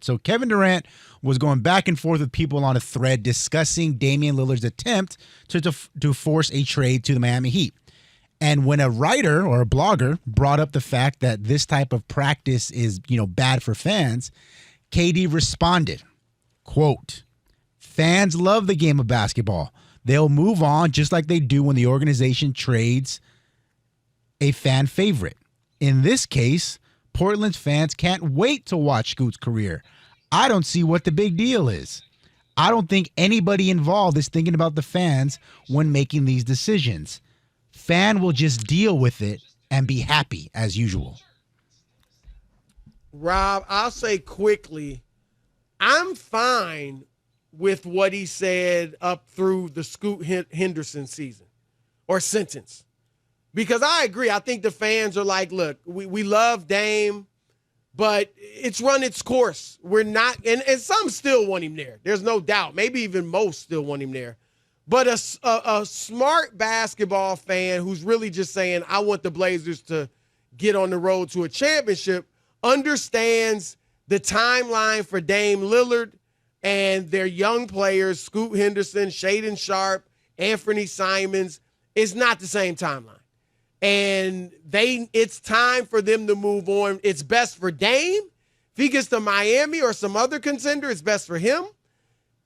So Kevin Durant was going back and forth with people on a thread discussing Damian Lillard's attempt to force a trade to the Miami Heat. And when a writer or a blogger brought up the fact that this type of practice is, bad for fans, KD responded, quote, "Fans love the game of basketball. They'll move on just like they do when the organization trades a fan favorite. In this case, Portland's fans can't wait to watch Scoot's career. I don't see what the big deal is. I don't think anybody involved is thinking about the fans when making these decisions. Fan will just deal with it and be happy as usual." Rob, I'll say quickly, I'm fine with what he said up through the Scoot Henderson season or sentence. Because I agree. I think the fans are like, look, we love Dame, but it's run its course. We're not, and some still want him there. There's no doubt. Maybe even most still want him there. But a smart basketball fan who's really just saying, I want the Blazers to get on the road to a championship, understands the timeline for Dame Lillard and their young players, Scoot Henderson, Shaedon Sharpe, Anthony Simons, is not the same timeline. And it's time for them to move on. It's best for Dame. If he gets to Miami or some other contender, it's best for him.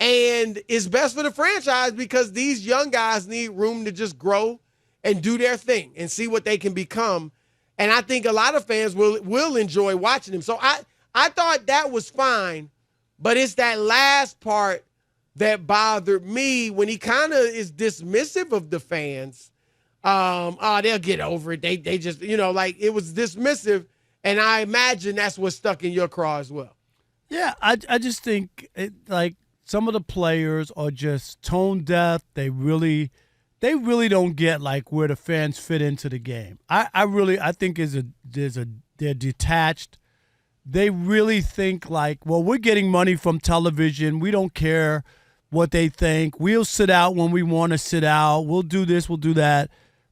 And it's best for the franchise because these young guys need room to just grow and do their thing and see what they can become. And I think a lot of fans will enjoy watching him. So I thought that was fine, but it's that last part that bothered me when he kind of is dismissive of the fans. They'll get over it. They just, it was dismissive. And I imagine that's what stuck in your craw as well. Yeah, I just think some of the players are just tone deaf. They really don't get where the fans fit into the game. I think they're detached. They really think we're getting money from television. We don't care what they think. We'll sit out when we want to sit out. We'll do this. We'll do that.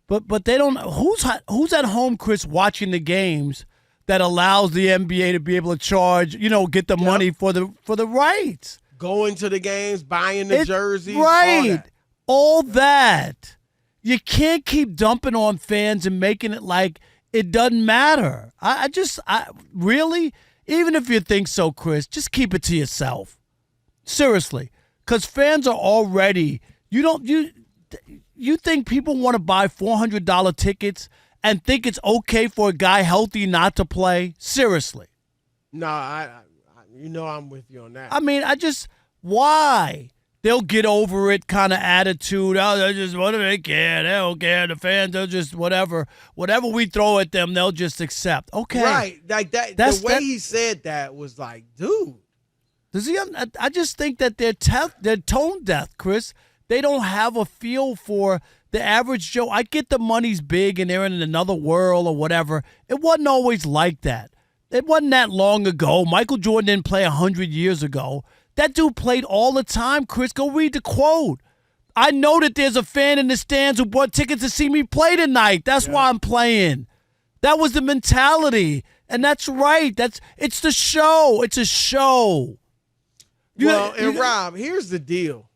But they don't. Who's at home, Chris, watching the games that allows the NBA to be able to charge, get the money for the rights. Going to the games, buying the jerseys. Right. All that. You can't keep dumping on fans and making it like it doesn't matter. I really, even if you think so, Chris, just keep it to yourself. Seriously. Because fans are already, you think people want to buy $400 tickets and think it's okay for a guy healthy not to play? Seriously. No, I'm with you on that. I mean, why? They'll get over it kind of attitude. Oh, they just, what do they care? They don't care. The fans, they'll just, whatever we throw at them, they'll just accept. Okay. Right. Like that. The way he said that was like, dude. I just think that they're tone deaf, Chris. They don't have a feel for the average Joe. I get the money's big and they're in another world or whatever. It wasn't always like that. It wasn't that long ago. Michael Jordan didn't play 100 years ago. That dude played all the time, Chris. Go read the quote. I know that there's a fan in the stands who bought tickets to see me play tonight. That's why I'm playing. That was the mentality. And that's right. It's the show. It's a show. Rob, here's the deal.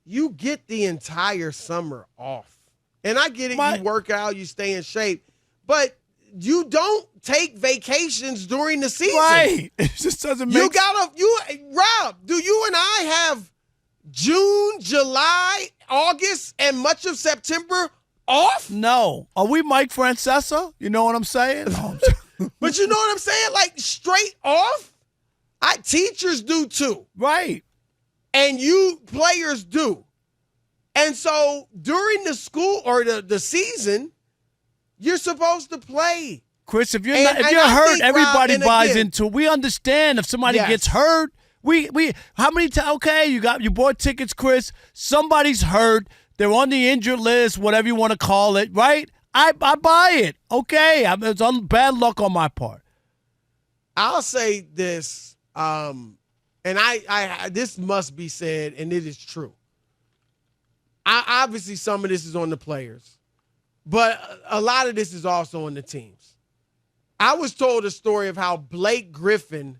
You get the entire summer off. And I get it. You work out, you stay in shape. But you don't take vacations during the season. Right. It just doesn't make sense. Rob, do you and I have June, July, August, and much of September off? No. Are we Mike Francesa? You know what I'm saying? But you know what I'm saying? Like straight off? Teachers do too. Right. And you players do. And so during the school or the season, you're supposed to play. Chris, if you're hurt, everybody buys into it. We understand if somebody gets hurt. We how many times? Okay, you bought tickets, Chris. Somebody's hurt. They're on the injured list, whatever you want to call it, right? I buy it. Okay, it's bad luck on my part. I'll say this, and I this must be said, and it is true. Obviously, some of this is on the players, but a lot of this is also on the teams. I was told a story of how Blake Griffin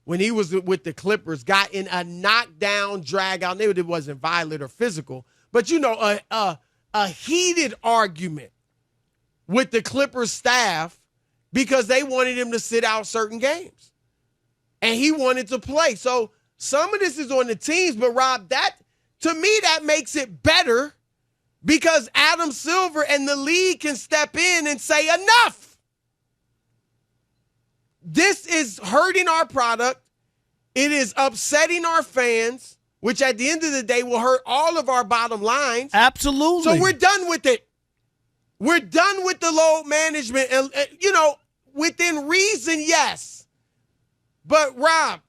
when he was with the Clippers, got in a knockdown, drag out. Maybe it wasn't violent or physical, but a heated argument with the Clippers staff because they wanted him to sit out certain games. And he wanted to play. So some of this is on the teams, but Rob, to me, that makes it better because Adam Silver and the league can step in and say, enough. This is hurting our product. It is upsetting our fans, which at the end of the day will hurt all of our bottom lines. Absolutely. So we're done with it. We're done with the load management. And, within reason, yes. But, Rob,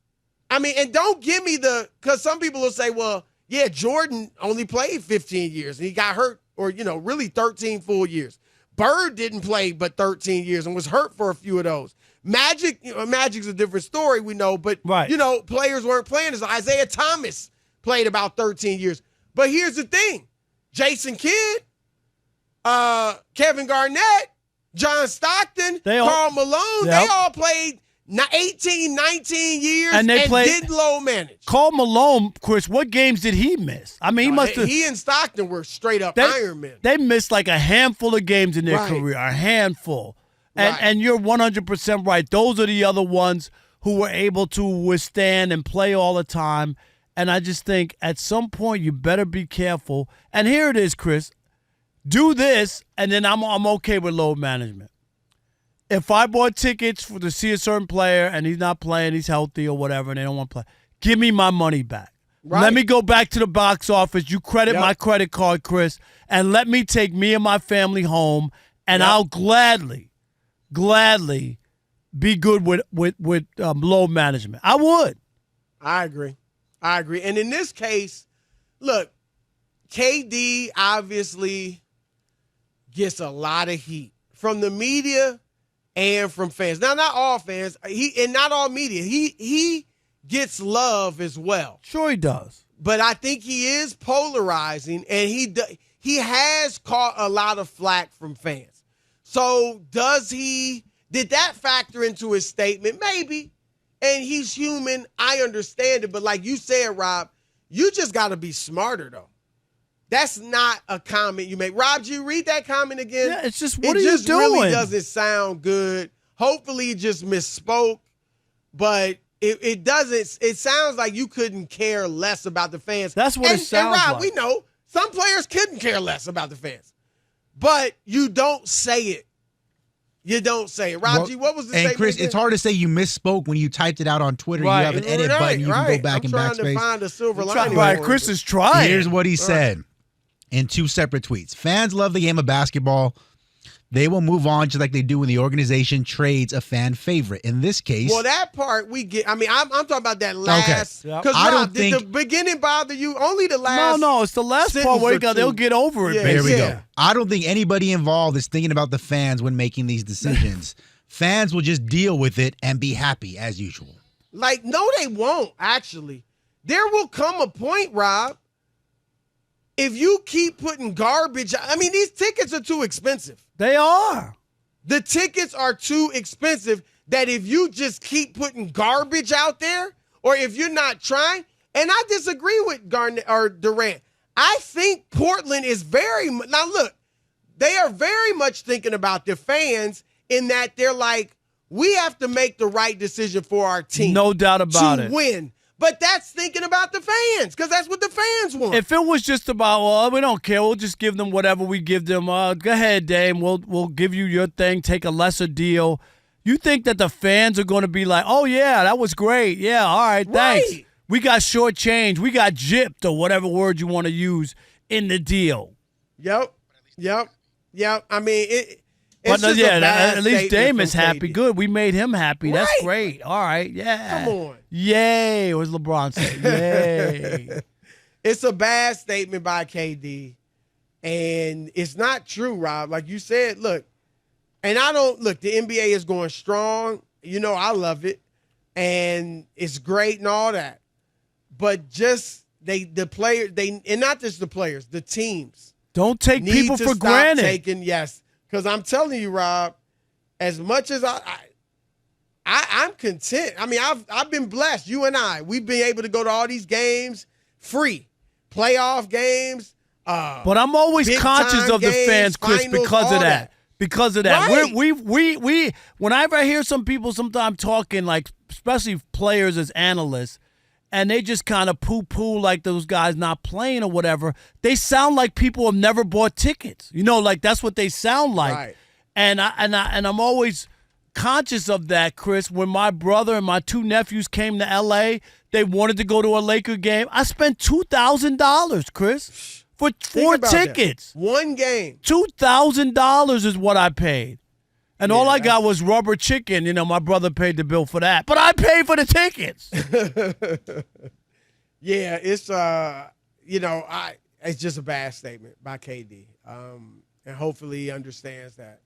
and don't give me because some people will say, well, yeah, Jordan only played 15 years and he got hurt or, really 13 full years. Bird didn't play but 13 years and was hurt for a few of those. Magic's a different story, we know, but, right. Players weren't playing. As Isaiah Thomas played about 13 years. But here's the thing. Jason Kidd, Kevin Garnett, John Stockton, Karl Malone, they all played 18, 19 years and did low manage. Karl Malone, Chris, what games did he miss? He must have. He and Stockton were straight up Iron Men. They missed like a handful of games in their career, a handful. And you're 100% right. Those are the other ones who were able to withstand and play all the time. And I just think at some point you better be careful. And here it is, Chris. Do this, and then I'm okay with load management. If I bought tickets to see a certain player and he's not playing, he's healthy or whatever, and they don't want to play, give me my money back. Right. Let me go back to the box office. You credit my credit card, Chris, and let me take me and my family home, and I'll gladly be good with load management. I would. I agree. And in this case, look, KD obviously gets a lot of heat from the media and from fans. Now, not all fans, and not all media. He gets love as well. Sure he does. But I think he is polarizing, and he has caught a lot of flack from fans. So did that factor into his statement? Maybe. And he's human. I understand it. But like you said, Rob, you just got to be smarter, though. That's not a comment you make. Rob, did you read that comment again? Yeah, it's just, what are you doing? It just really doesn't sound good. Hopefully he just misspoke. But it doesn't. It sounds like you couldn't care less about the fans. That's what it sounds like. And Rob, we know some players couldn't care less about the fans. But you don't say it. You don't say it. Rob G, what was the statement? And Chris, again? It's hard to say you misspoke when you typed it out on Twitter. You have an edit button. You can go back and backspace. I'm trying to find a silver lining. Right, Chris is trying. Here's what he said in two separate tweets. Fans love the game of basketball. They will move on just like they do when the organization trades a fan favorite. In this case, well, that part we get. I'm talking about that last. Because I don't think did the beginning bother you? Only the last. No, it's the last part where they'll get over it. Yeah, there we go. I don't think anybody involved is thinking about the fans when making these decisions. Fans will just deal with it and be happy as usual. No, they won't. Actually, there will come a point, Rob. If you keep putting garbage, these tickets are too expensive. They are. The tickets are too expensive that if you just keep putting garbage out there, or if you're not trying, and I disagree with Garnett or Durant. I think Portland is now look, they are very much thinking about the fans in that they're like, we have to make the right decision for our team. No doubt about it. To win. But that's thinking about the fans, because that's what the fans want. If it was just about, well, we don't care, we'll just give them whatever we give them. Go ahead, Dame. We'll give you your thing. Take a lesser deal. You think that the fans are going to be like, oh yeah, that was great. Yeah, all right, thanks. Right. We got shortchanged. We got gypped, or whatever word you want to use in the deal. Yep. But at least Dame is happy. Good. We made him happy. Right. That's great. All right. Yeah. Come on. Yay. What was LeBron saying? Yay. It's a bad statement by KD. And it's not true, Rob. Like you said, look, the NBA is going strong. I love it. And it's great and all that. But just the players, and not just the players, the teams. Don't take people for granted. Yes. Because I'm telling you, Rob, as much as I'm content. I mean, I've been blessed. You and we've been able to go to all these games free, playoff games. But I'm always conscious of the fans, Chris, finals, because of that. Because of that, Right. we whenever I hear some people sometimes talking, like especially players as analysts, and they just kind of poo-poo like those guys not playing or whatever, they sound like people have never bought tickets. You know, like that's what they sound like. Right. And I'm always conscious of that, Chris. When my brother and my two nephews came to L.A., they wanted to go to a Laker game. I spent $2,000, Chris, for Think 4 about that. tickets. One game. $2,000 is what I paid. And all I got that's- was rubber chicken. You know, my brother paid the bill for that. But I paid for the tickets. Yeah, it's it's just a bad statement by KD. And hopefully he understands that.